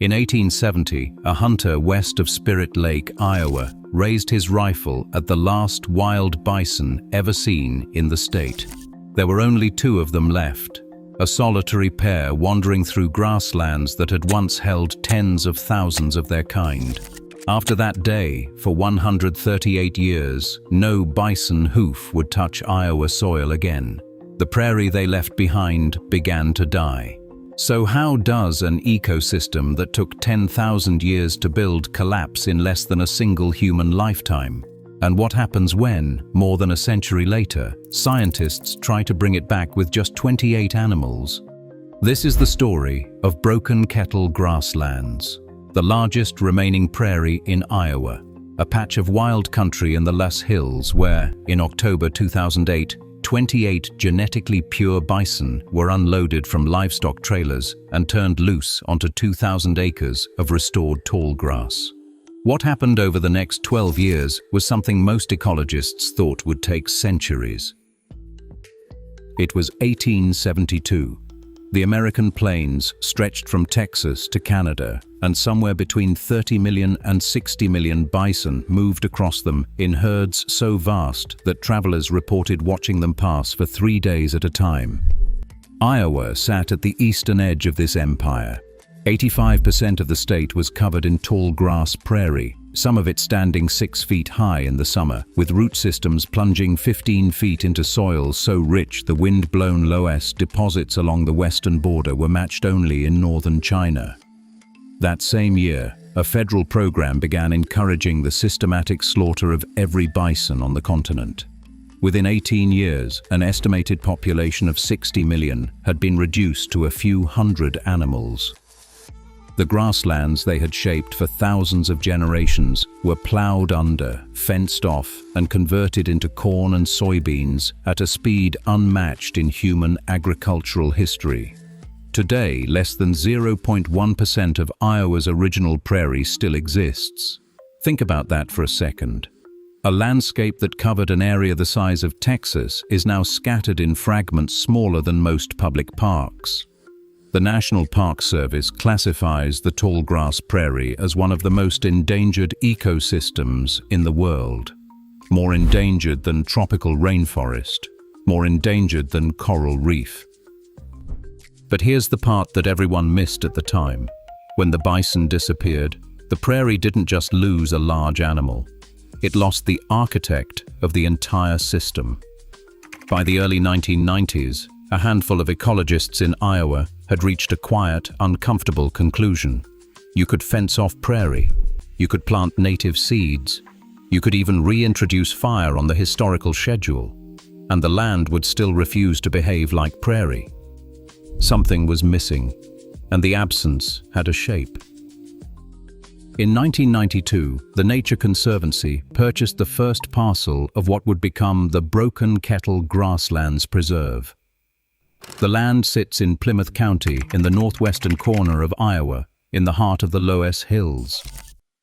In 1870, a hunter west of Spirit Lake, Iowa, raised his rifle at the last wild bison ever seen in the state. There were only 2 of them left, a solitary pair wandering through grasslands that had once held tens of thousands of their kind. After that day, for 138 years, no bison hoof would touch Iowa soil again. The prairie they left behind began to die. So how does an ecosystem that took 10,000 years to build collapse in less than a single human lifetime? And what happens when, more than a century later, scientists try to bring it back with just 28 animals? This is the story of Broken Kettle Grasslands, the largest remaining prairie in Iowa, a patch of wild country in the Loess Hills where, in October 2008, 28 genetically pure bison were unloaded from livestock trailers and turned loose onto 2,000 acres of restored tall grass. What happened over the next 12 years was something most ecologists thought would take centuries. It was 1872. The American plains stretched from Texas to Canada, and somewhere between 30 million and 60 million bison moved across them in herds so vast that travelers reported watching them pass for 3 days at a time. Iowa sat at the eastern edge of this empire. 85% of the state was covered in tallgrass prairie, some of it standing 6 feet high in the summer, with root systems plunging 15 feet into soil so rich the wind-blown loess deposits along the western border were matched only in northern China. That same year, a federal program began encouraging the systematic slaughter of every bison on the continent. Within 18 years, an estimated population of 60 million had been reduced to a few hundred animals. The grasslands they had shaped for thousands of generations were plowed under, fenced off, and converted into corn and soybeans at a speed unmatched in human agricultural history. Today, less than 0.1% of Iowa's original prairie still exists. Think about that for a second. A landscape that covered an area the size of Texas is now scattered in fragments smaller than most public parks. The National Park Service classifies the tallgrass prairie as one of the most endangered ecosystems in the world. More endangered than tropical rainforest, more endangered than coral reef. But here's the part that everyone missed at the time. When the bison disappeared, the prairie didn't just lose a large animal. It lost the architect of the entire system. By the early 1990s, a handful of ecologists in Iowa had reached a quiet, uncomfortable conclusion. You could fence off prairie. You could plant native seeds. You could even reintroduce fire on the historical schedule. And the land would still refuse to behave like prairie. Something was missing, and the absence had a shape. In 1992, the Nature Conservancy purchased the first parcel of what would become the Broken Kettle Grasslands Preserve. The land sits in Plymouth County in the northwestern corner of Iowa, in the heart of the Loess Hills.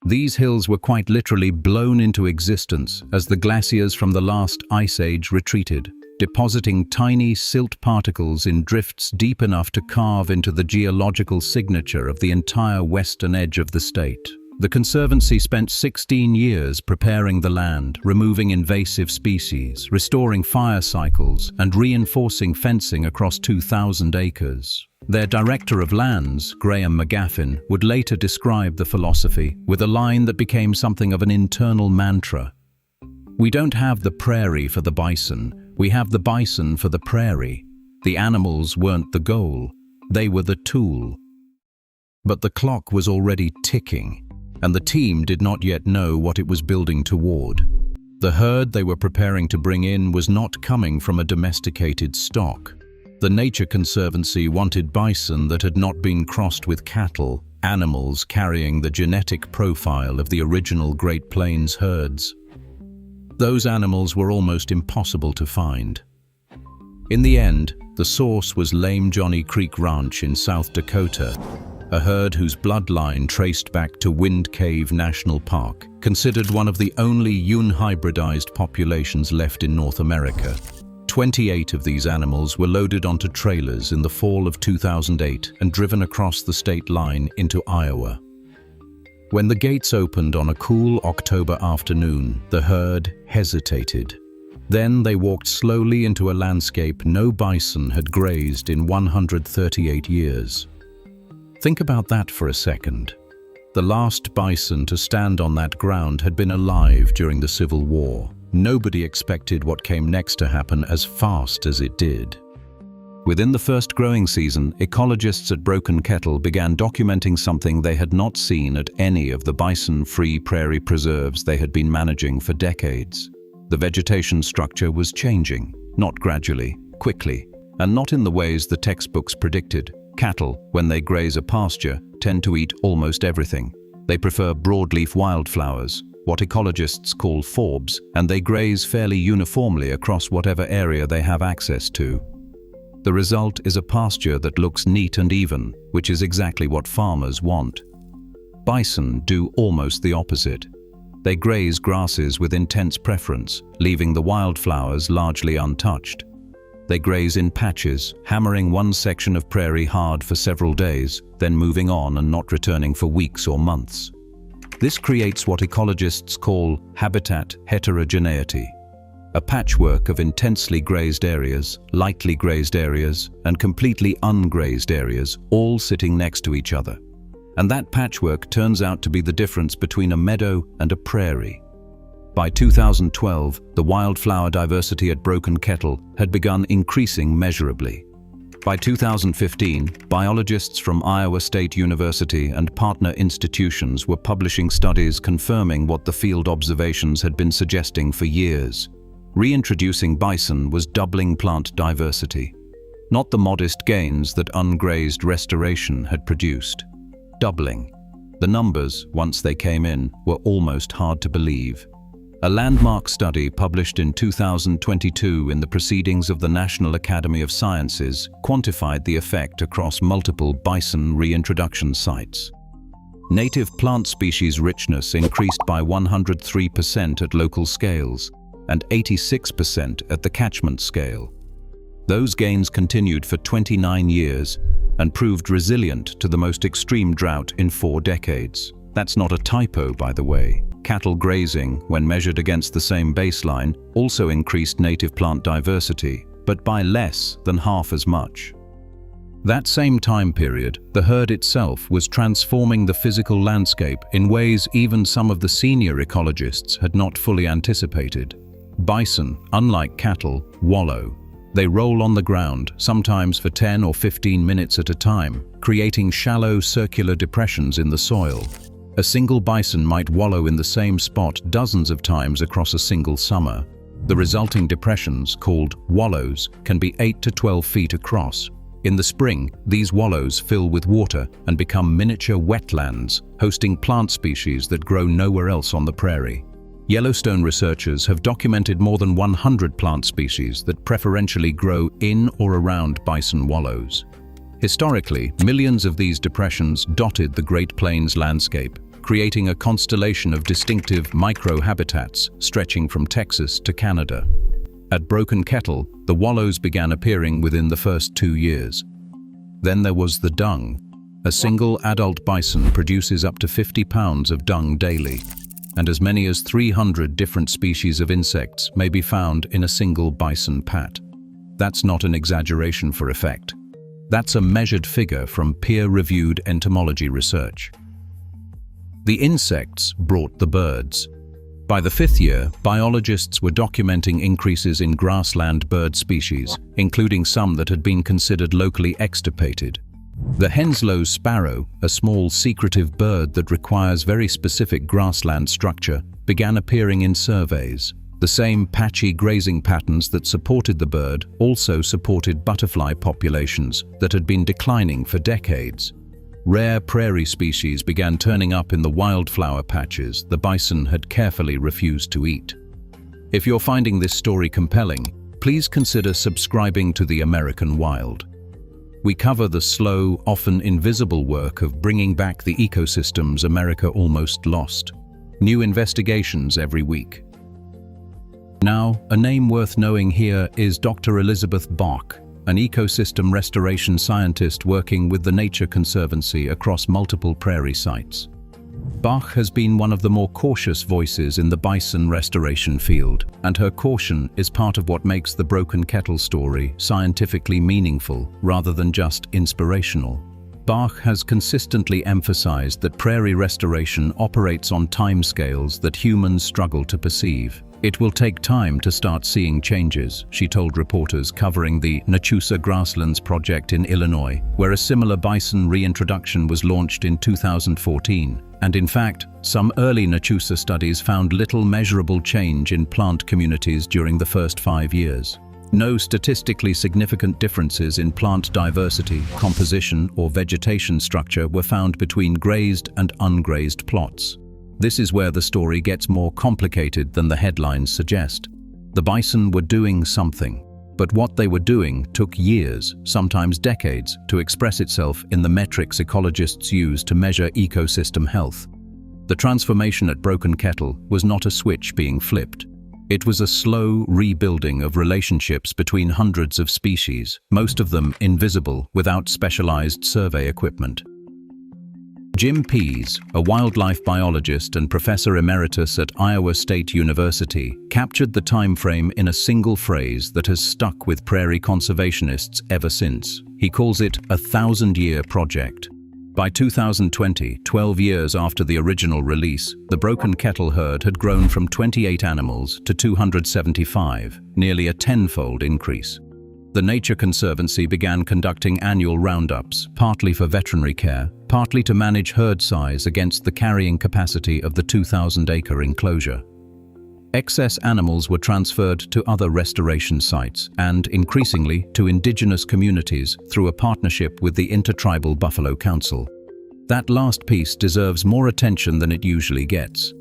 These hills were quite literally blown into existence as the glaciers from the last ice age retreated, depositing tiny silt particles in drifts deep enough to carve into the geological signature of the entire western edge of the state. The Conservancy spent 16 years preparing the land, removing invasive species, restoring fire cycles, and reinforcing fencing across 2,000 acres. Their director of lands, Graham McGaffin, would later describe the philosophy with a line that became something of an internal mantra. "We don't have the prairie for the bison, we have the bison for the prairie. The animals weren't the goal, they were the tool." But the clock was already ticking, and the team did not yet know what it was building toward. The herd they were preparing to bring in was not coming from a domesticated stock. The Nature Conservancy wanted bison that had not been crossed with cattle, animals carrying the genetic profile of the original Great Plains herds. Those animals were almost impossible to find. In the end, the source was Lame Johnny Creek Ranch in South Dakota, a herd whose bloodline traced back to Wind Cave National Park, considered one of the only Yun hybridized populations left in North America. 28 of these animals were loaded onto trailers in the fall of 2008 and driven across the state line into Iowa. When the gates opened on a cool October afternoon, the herd hesitated. Then they walked slowly into a landscape no bison had grazed in 138 years. Think about that for a second. The last bison to stand on that ground had been alive during the Civil War. Nobody expected what came next to happen as fast as it did. Within the first growing season, ecologists at Broken Kettle began documenting something they had not seen at any of the bison-free prairie preserves they had been managing for decades. The vegetation structure was changing, not gradually, quickly, and not in the ways the textbooks predicted. Cattle, when they graze a pasture, tend to eat almost everything. They prefer broadleaf wildflowers, what ecologists call forbs, and they graze fairly uniformly across whatever area they have access to. The result is a pasture that looks neat and even, which is exactly what farmers want. Bison do almost the opposite. They graze grasses with intense preference, leaving the wildflowers largely untouched. They graze in patches, hammering one section of prairie hard for several days, then moving on and not returning for weeks or months. This creates what ecologists call habitat heterogeneity, a patchwork of intensely grazed areas, lightly grazed areas, and completely ungrazed areas, all sitting next to each other. And that patchwork turns out to be the difference between a meadow and a prairie. By 2012, the wildflower diversity at Broken Kettle had begun increasing measurably. By 2015, biologists from Iowa State University and partner institutions were publishing studies confirming what the field observations had been suggesting for years. Reintroducing bison was doubling plant diversity, not the modest gains that ungrazed restoration had produced. Doubling. The numbers, once they came in, were almost hard to believe. A landmark study published in 2022 in the Proceedings of the National Academy of Sciences quantified the effect across multiple bison reintroduction sites. Native plant species richness increased by 103% at local scales and 86% at the catchment scale. Those gains continued for 29 years and proved resilient to the most extreme drought in 4 decades. That's not a typo, by the way. Cattle grazing, when measured against the same baseline, also increased native plant diversity, but by less than half as much. That same time period, the herd itself was transforming the physical landscape in ways even some of the senior ecologists had not fully anticipated. Bison, unlike cattle, wallow. They roll on the ground, sometimes for 10 or 15 minutes at a time, creating shallow circular depressions in the soil. A single bison might wallow in the same spot dozens of times across a single summer. The resulting depressions, called wallows, can be 8 to 12 feet across. In the spring, these wallows fill with water and become miniature wetlands, hosting plant species that grow nowhere else on the prairie. Yellowstone researchers have documented more than 100 plant species that preferentially grow in or around bison wallows. Historically, millions of these depressions dotted the Great Plains landscape, creating a constellation of distinctive micro-habitats stretching from Texas to Canada. At Broken Kettle, the wallows began appearing within the first 2 years. Then there was the dung. A single adult bison produces up to 50 pounds of dung daily, and as many as 300 different species of insects may be found in a single bison pat. That's not an exaggeration for effect. That's a measured figure from peer-reviewed entomology research. The insects brought the birds. By the 5th year, biologists were documenting increases in grassland bird species, including some that had been considered locally extirpated. The Henslow's sparrow, a small secretive bird that requires very specific grassland structure, began appearing in surveys. The same patchy grazing patterns that supported the bird also supported butterfly populations that had been declining for decades. Rare prairie species began turning up in the wildflower patches the bison had carefully refused to eat. If you're finding this story compelling, please consider subscribing to The American Wild. We cover the slow, often invisible work of bringing back the ecosystems America almost lost. New investigations every week. Now, a name worth knowing here is Dr. Elizabeth Bach, an ecosystem restoration scientist working with the Nature Conservancy across multiple prairie sites. Bach has been one of the more cautious voices in the bison restoration field, and her caution is part of what makes the Broken Kettle story scientifically meaningful rather than just inspirational. Bach has consistently emphasized that prairie restoration operates on timescales that humans struggle to perceive. It will take time to start seeing changes, she told reporters covering the Tallgrass Grasslands project in Illinois, where a similar bison reintroduction was launched in 2014. And in fact, some early Tallgrass studies found little measurable change in plant communities during the first 5 years. No statistically significant differences in plant diversity, composition, or vegetation structure were found between grazed and ungrazed plots. This is where the story gets more complicated than the headlines suggest. The bison were doing something, but what they were doing took years, sometimes decades, to express itself in the metrics ecologists use to measure ecosystem health. The transformation at Broken Kettle was not a switch being flipped. It was a slow rebuilding of relationships between hundreds of species, most of them invisible without specialized survey equipment. Jim Pease, a wildlife biologist and professor emeritus at Iowa State University, captured the time frame in a single phrase that has stuck with prairie conservationists ever since. He calls it a 1,000-year project. By 2020, 12 years after the original release, the Broken Kettle herd had grown from 28 animals to 275, nearly a tenfold increase. The Nature Conservancy began conducting annual roundups, partly for veterinary care, partly to manage herd size against the carrying capacity of the 2,000-acre enclosure. Excess animals were transferred to other restoration sites and, increasingly, to indigenous communities through a partnership with the Intertribal Buffalo Council. That last piece deserves more attention than it usually gets.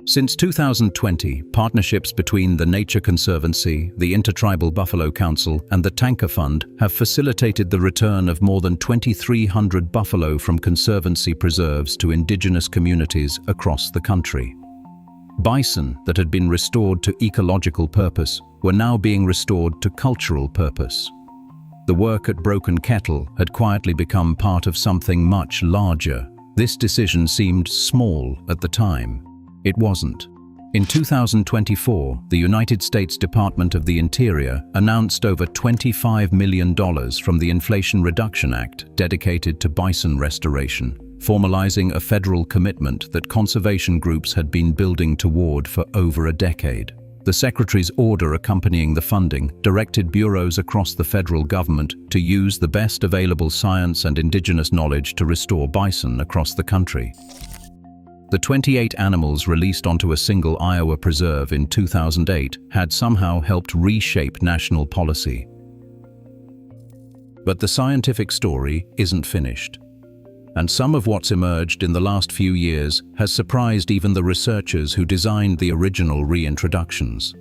Since 2020, partnerships between the Nature Conservancy, the Intertribal Buffalo Council, and the Tanker Fund have facilitated the return of more than 2,300 buffalo from conservancy preserves to indigenous communities across the country. Bison that had been restored to ecological purpose were now being restored to cultural purpose. The work at Broken Kettle had quietly become part of something much larger. This decision seemed small at the time. It wasn't. In 2024, the United States Department of the Interior announced over $25 million from the Inflation Reduction Act dedicated to bison restoration, formalizing a federal commitment that conservation groups had been building toward for over a decade. The Secretary's order accompanying the funding directed bureaus across the federal government to use the best available science and indigenous knowledge to restore bison across the country. The 28 animals released onto a single Iowa preserve in 2008 had somehow helped reshape national policy. But the scientific story isn't finished. And some of what's emerged in the last few years has surprised even the researchers who designed the original reintroductions.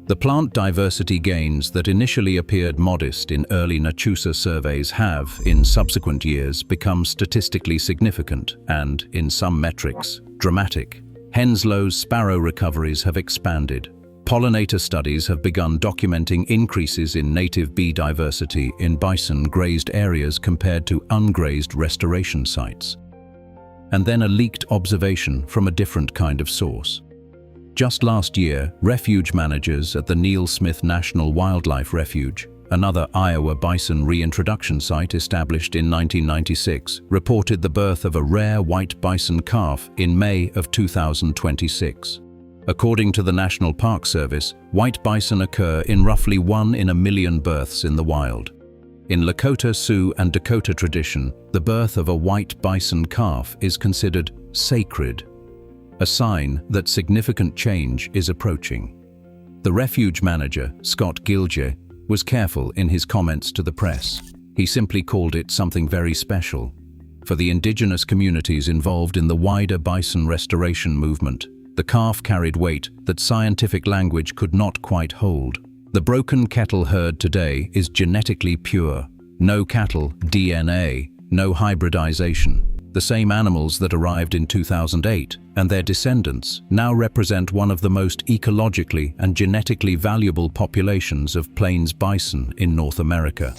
The plant diversity gains that initially appeared modest in early Tallgrass surveys have, in subsequent years, become statistically significant and, in some metrics, dramatic. Henslow's sparrow recoveries have expanded. Pollinator studies have begun documenting increases in native bee diversity in bison grazed areas compared to ungrazed restoration sites. And then a leaked observation from a different kind of source. Just last year, refuge managers at the Neil Smith National Wildlife Refuge, another Iowa bison reintroduction site established in 1996, reported the birth of a rare white bison calf in May of 2026. According to the National Park Service, white bison occur in roughly 1 in a million births in the wild. In Lakota, Sioux, and Dakota tradition, the birth of a white bison calf is considered sacred, a sign that significant change is approaching. The refuge manager, Scott Gilge, was careful in his comments to the press. He simply called it something very special. For the indigenous communities involved in the wider bison restoration movement, the calf carried weight that scientific language could not quite hold. The Broken Kettle herd today is genetically pure. No cattle DNA, no hybridization. The same animals that arrived in 2008 and their descendants now represent one of the most ecologically and genetically valuable populations of plains bison in North America.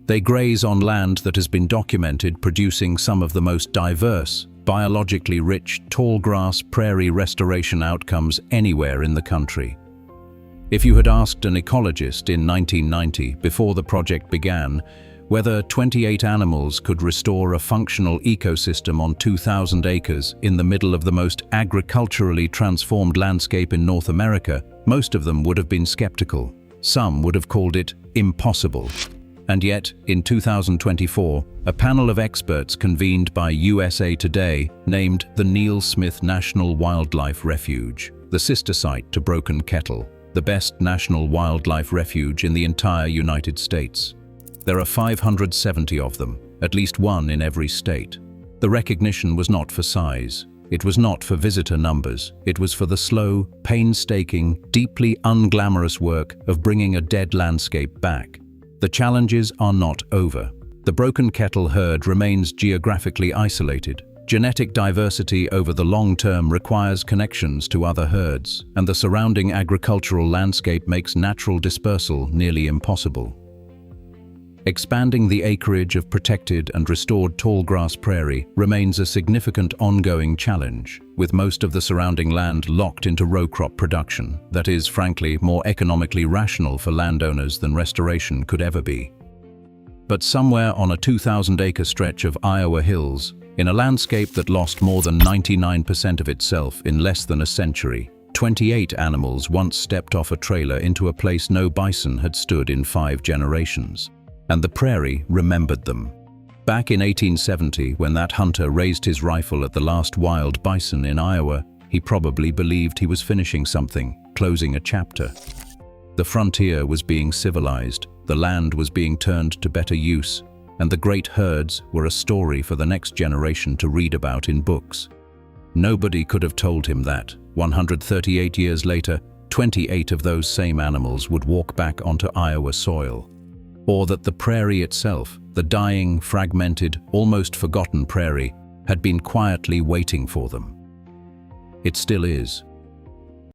They graze on land that has been documented producing some of the most diverse, biologically rich tallgrass prairie restoration outcomes anywhere in the country. If you had asked an ecologist in 1990, before the project began, whether 28 animals could restore a functional ecosystem on 2,000 acres in the middle of the most agriculturally transformed landscape in North America, most of them would have been skeptical. Some would have called it impossible. And yet, in 2024, a panel of experts convened by USA Today named the Neil Smith National Wildlife Refuge, the sister site to Broken Kettle, the best national wildlife refuge in the entire United States. There are 570 of them, at least one in every state. The recognition was not for size. It was not for visitor numbers. It was for the slow, painstaking, deeply unglamorous work of bringing a dead landscape back. The challenges are not over. The Broken Kettle herd remains geographically isolated. Genetic diversity over the long term requires connections to other herds, and the surrounding agricultural landscape makes natural dispersal nearly impossible. Expanding the acreage of protected and restored tallgrass prairie remains a significant ongoing challenge, with most of the surrounding land locked into row crop production that is, frankly, more economically rational for landowners than restoration could ever be. But somewhere on a 2,000-acre stretch of Iowa hills, in a landscape that lost more than 99% of itself in less than a century, 28 animals once stepped off a trailer into a place no bison had stood in 5 generations. And the prairie remembered them. Back in 1870, when that hunter raised his rifle at the last wild bison in Iowa, he probably believed he was finishing something, closing a chapter. The frontier was being civilized, the land was being turned to better use, and the great herds were a story for the next generation to read about in books. Nobody could have told him that, 138 years later, 28 of those same animals would walk back onto Iowa soil. Or that the prairie itself, the dying, fragmented, almost forgotten prairie, had been quietly waiting for them. It still is.